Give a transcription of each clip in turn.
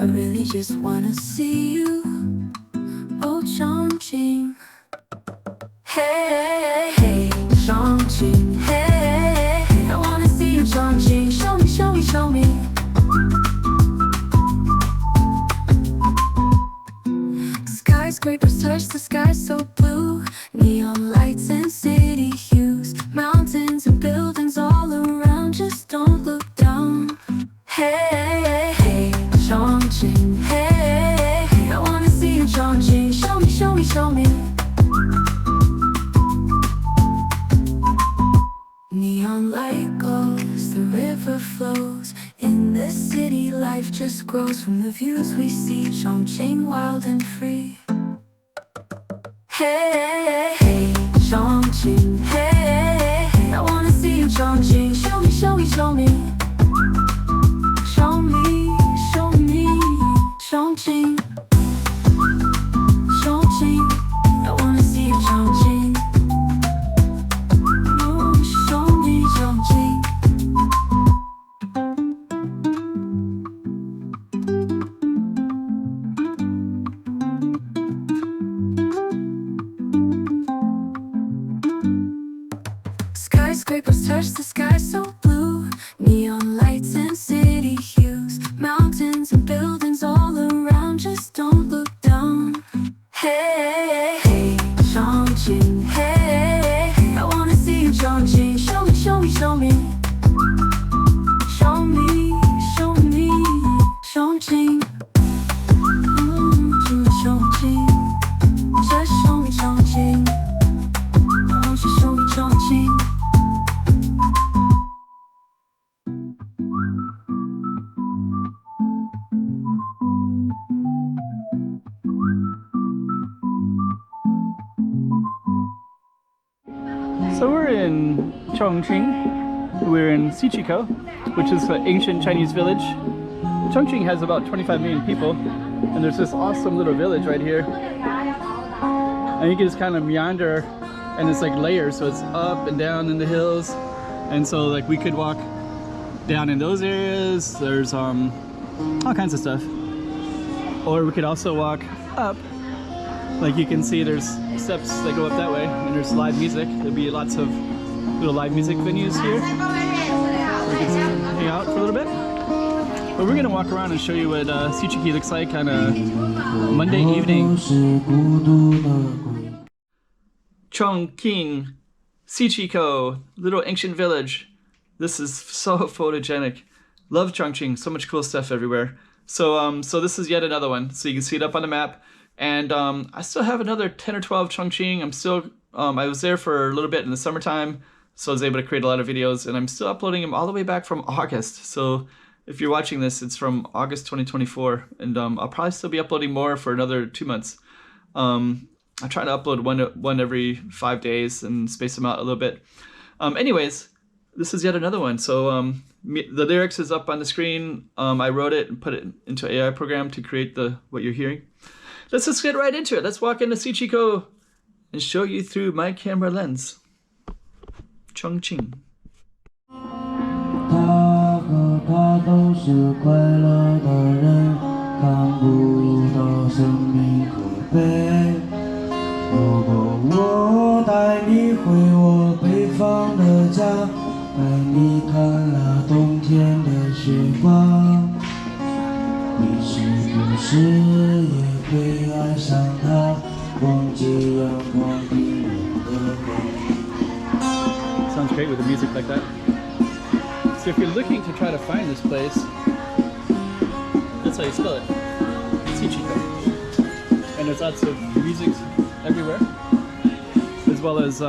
really just wanna see you. Oh, Chongqing. Hey, hey, Chongqing. Hey, I wanna see you, Chongqing. Show me, show me, show me. Skyscrapers touch the sky so blue. Neon lights and city hues. Mountains and buildings all around. Just don't look down. Hey, hey, Chongqing. Hey, I wanna see you, Chongqing. Show me, show me, show me. Neon light glows, the river flows. In the city, life just grows from the views we see. Chongqing, wild and free. Hey, hey, Chongqing. Hey, I wanna see you, Chongqing. Show me, show me, show me. Show me, show me, Chongqing. Chongqing, I wanna see you, Chongqing. Oh, show me, Chongqing. Skyscrapers touch the sky so blue. Neon lights and city hues. Mountains and buildings all around. Just don't look down. Hey, hey, Chongqing. Hey, I wanna see you, Chongqing. Show me, show me, show me. Show me, show me, Chongqing. Chongqing. Just show me, Chongqing. Won't you show me, Chongqing? So we're in Chongqing. We're in Ciqikou, which is an ancient Chinese village. Chongqing has about 25 million people, and there's this awesome little village right here. And you can just kind of meander, and it's like layers, so it's up and down in the hills. And so like we could walk down in those areas. There's all kinds of stuff. Or we could also walk up. Like you can see there's steps that go up that way, and there's live music. There'll be lots of little live music venues here. We can hang out for a little bit. But we're gonna walk around and show you what Ciqikou looks like on a Monday evening. Chongqing, Ciqikou, little ancient village. This is so photogenic. Love Chongqing, so much cool stuff everywhere. So so this is yet another one. So you can see it up on the map. And I still have another 10 or 12 Chongqing. I'm still, I was there for a little bit in the summertime, so I was able to create a lot of videos, and I'm still uploading them all the way back from August. So if you're watching this, it's from August 2024, and I'll probably still be uploading more for another 2 months. I try to upload one every 5 days and space them out a little bit. Anyways, this is yet another one. So the lyrics is up on the screen. I wrote it and put it into an AI program to create what you're hearing. Let's just get right into it. Let's walk into Ciqikou and show you through my camera lens. Chongqing. 他和她都是快乐的人，看不出的生命可悲。如果我带你回我北方的家，带你看了冬天的雪花，你是不是也？ 会爱上他，忘记阳光冰冷的光。 Sounds great with the music like that. So if you're looking to try to find this place, that's how you spell it. Ciqikou. And there's lots of music everywhere, as well as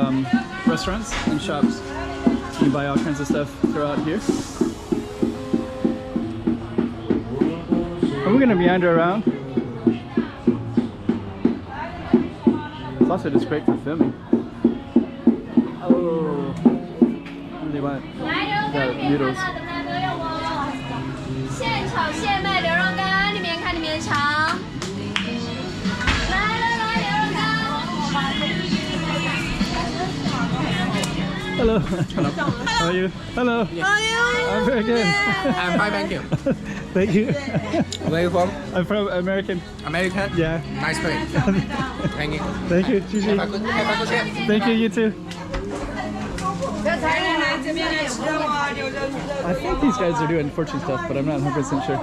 restaurants and shops. You can buy all kinds of stuff throughout here. And we're gonna meander around. It's also just great for filming. Oh, what do they want? Got noodles. 现炒现卖牛肉干，里面看里面尝。来牛肉干。Hello. How are you? Hello. How are you? I'm very good. I'm fine, thank you. Thank you. Where you from? I'm from American. American? Yeah. Nice place. Thank you. Thank you. Gigi. Have a good day. Thank you. You too. I think these guys are doing fortune stuff, but I'm not 100% sure.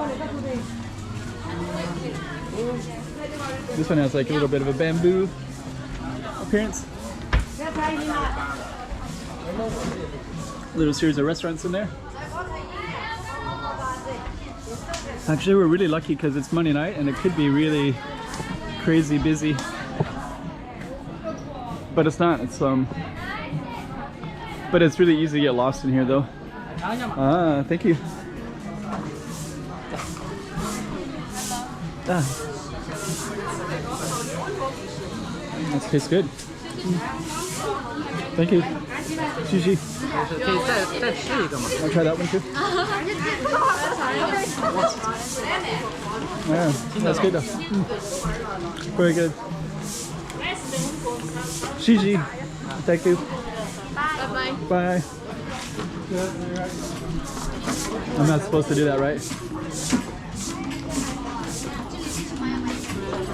This one has like a little bit of a bamboo appearance. Little series of restaurants in there. Actually, we're really lucky because it's Monday night and it could be really crazy busy. But it's not. But it's really easy to get lost in here though. Ah, thank you. Ah. That tastes good. Thank you. Gigi. I'll try that one too. Yeah, that's good though. Very good. Gigi. Thank you. Bye. Bye. I'm not supposed to do that, right?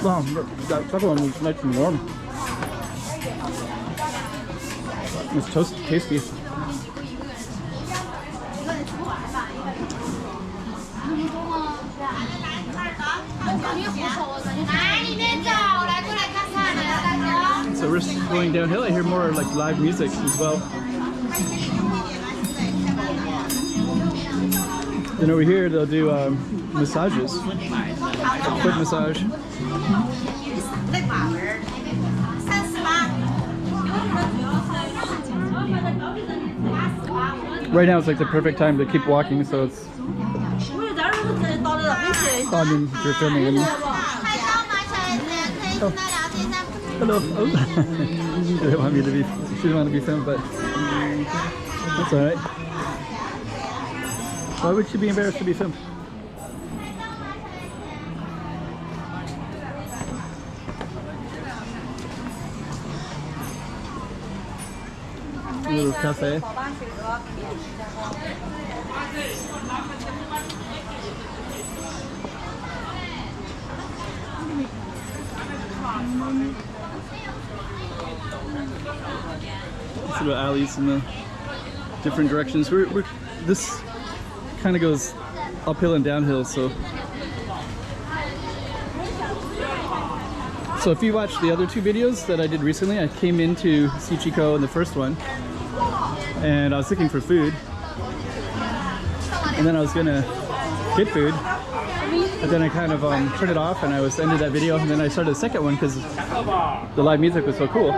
Wow, that second one was nice and warm. It's tasty. So we're going downhill. I hear more like live music as well. Then over here they'll do massages, foot massage. Right now it's like the perfect time to keep walking, so it's. I mean, if you're filming, I mean. Oh. Hello. Oh. She didn't want me to be. She didn't want to be filmed, but that's all right. Why would she be embarrassed to be filmed? A little cafe. These little alleys in the different directions. This kind of goes uphill and downhill, so if you watch the other two videos that I did recently, I came into Ciqikou in the first one and I was looking for food, and then I was gonna get food, but then I kind of turned it off and I ended that video, and then I started the second one because the live music was so cool.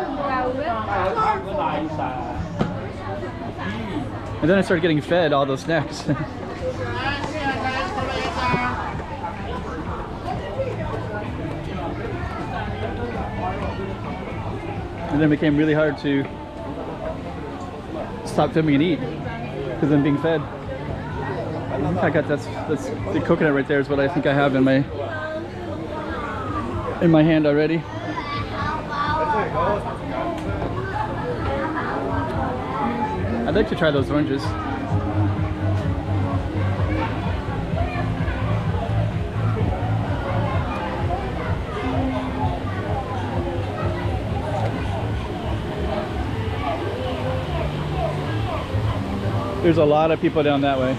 And then I started getting fed all those snacks. And then it became really hard to stop filming and eat because I'm being fed. I think I got that's the coconut right there is what I think I have in my hand already. I'd like to try those oranges. There's a lot of people down that way.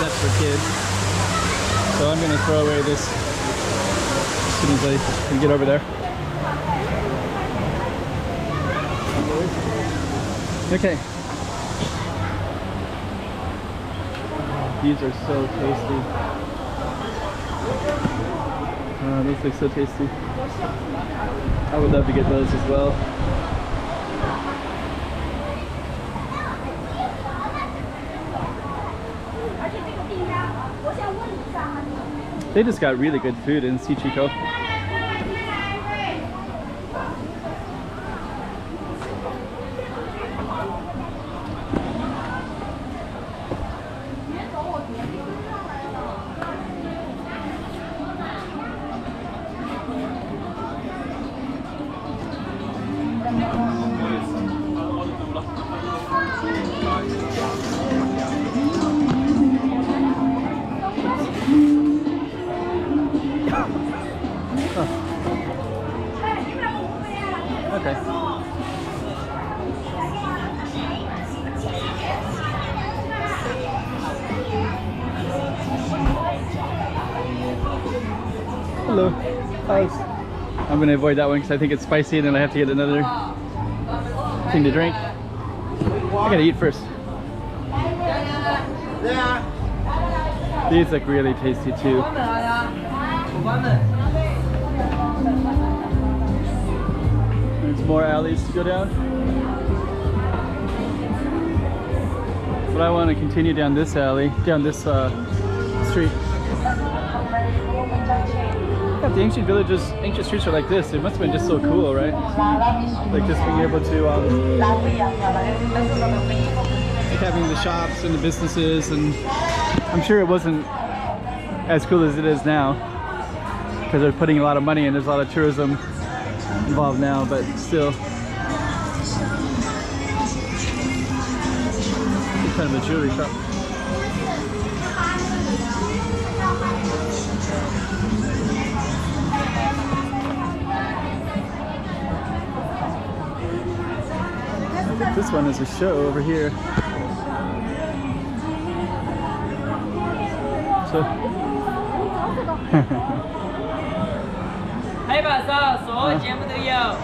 That's for kids. So I'm gonna throw away this as soon as I can get over there. Okay. These are so tasty. Those look so tasty. I would love to get those as well. They just got really good food in Ciqikou. Hello. Hi. I'm gonna avoid that one because I think it's spicy and then I have to get another thing to drink. I gotta eat first. These look really tasty too. There's more alleys to go down. But I want to continue down this alley, down this street. Yeah, the ancient villages, ancient streets are like this. It must have been just so cool, right? Like just being able to, like having the shops and the businesses, and I'm sure it wasn't as cool as it is now because they're putting a lot of money and there's a lot of tourism involved now, but still. It's kind of a jewelry shop. This one is a show over here. So 黑板上所有节目都有，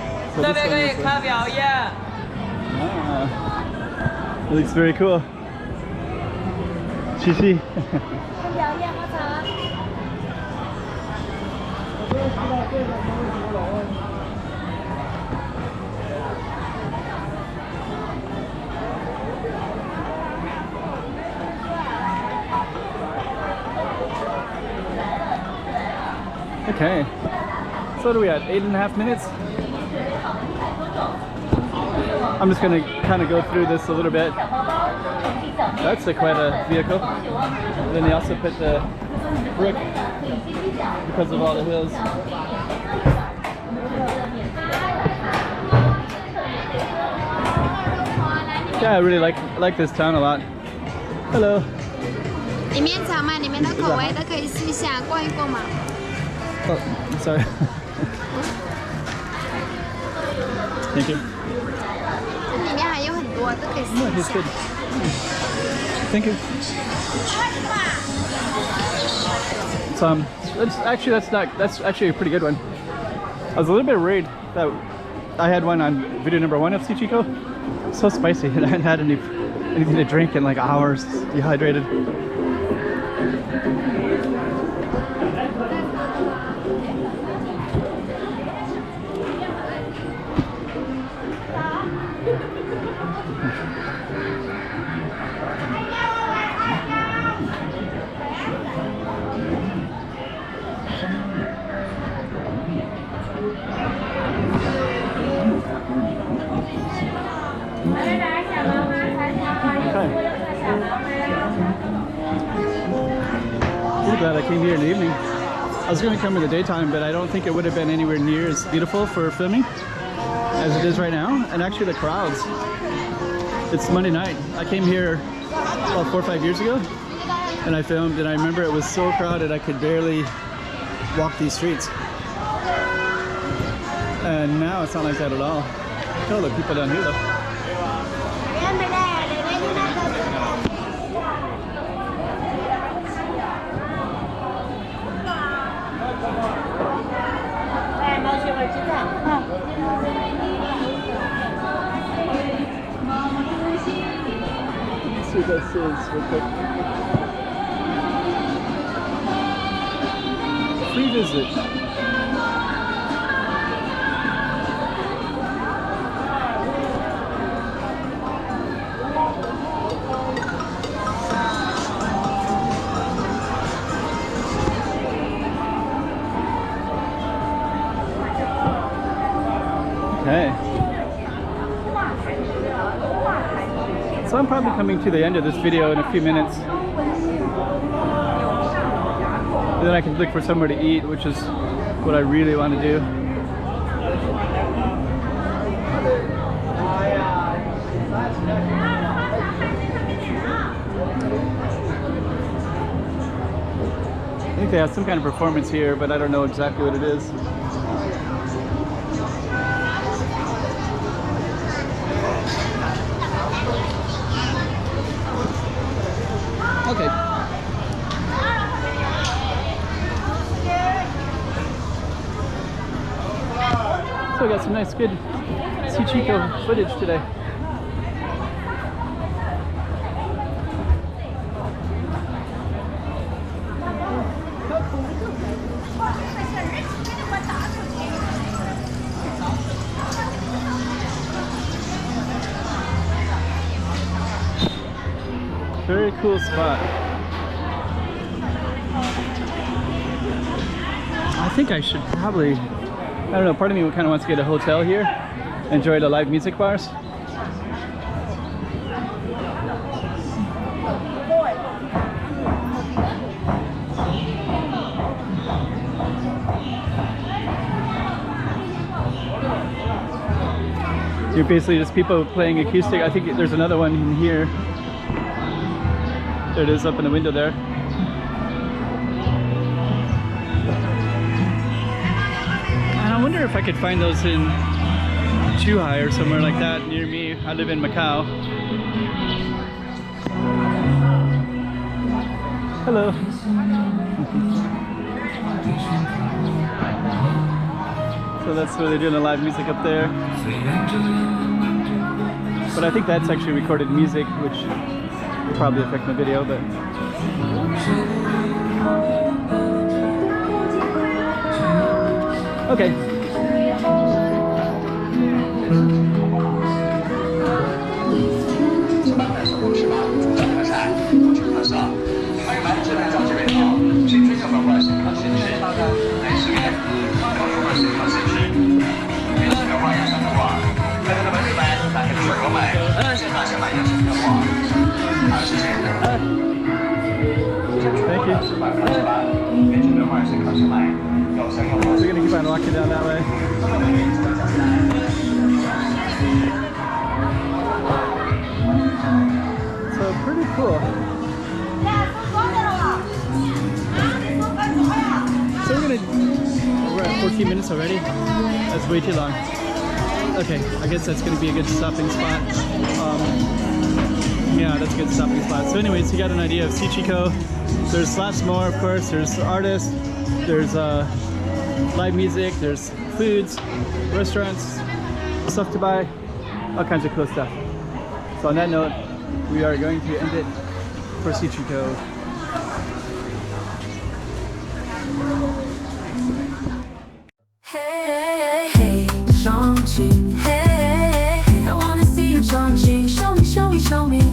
这边可以看表演。It looks very cool. 嘻嘻。看表演吗？茶。 Okay, so what are we at? 8.5 minutes? I'm just gonna kind of go through this a little bit. That's quite a vehicle. And then they also put the brick because of all the hills. Yeah, I really like this town a lot. Hello. 里面长嘛，里面的口味都可以试一下，逛一逛嘛。 Oh, sorry. Thank you. 里面还有很多都可以试 Yeah, 一 it's 下 good.。Thank you. So, that's actually a pretty good one. I was a little bit worried that I had one on video number 1 of Ciqikou. So spicy, and I hadn't had anything to drink in like hours, dehydrated. Really glad I came here in the evening. I was going to come in the daytime, but I don't think it would have been anywhere near as beautiful for filming as it is right now. And actually the crowds, it's Monday night. I came here about 4 or 5 years ago and I filmed, and I remember it was so crowded I could barely walk these streets. And now it's not like that at all. Look at all the people down here though. Let's see what this is real quick. Free visit. Okay. So I'm probably coming to the end of this video in a few minutes. And then I can look for somewhere to eat, which is what I really want to do. I think they have some kind of performance here, but I don't know exactly what it is. Okay. nice, good Ciqikou footage today. Very cool spot. I think I should probably, I don't know, part of me kind of wants to get a hotel here, enjoy the live music bars. You're basically just people playing acoustic. I think there's another one in here. There it is up in the window there. And I wonder if I could find those in Zhuhai or somewhere like that near me. I live in Macau. Hello. So that's where they're doing the live music up there. But I think that's actually recorded music, which will probably affect my video, but... Okay. Thank you. We're gonna keep on walking down that way. So pretty cool. So we're at 14 minutes already. That's way too long. Okay, I guess that's gonna be a good stopping spot. Yeah, that's a good stopping spot. So anyways, you got an idea of Ciqikou. There's lots more, of course. There's artists, there's live music, there's foods, restaurants, stuff to buy, all kinds of cool stuff. So on that note, we are going to end it for Ciqikou. Hey, hey, Chongqing. Hey, I wanna see you, Chongqing. Show me, show me, show me.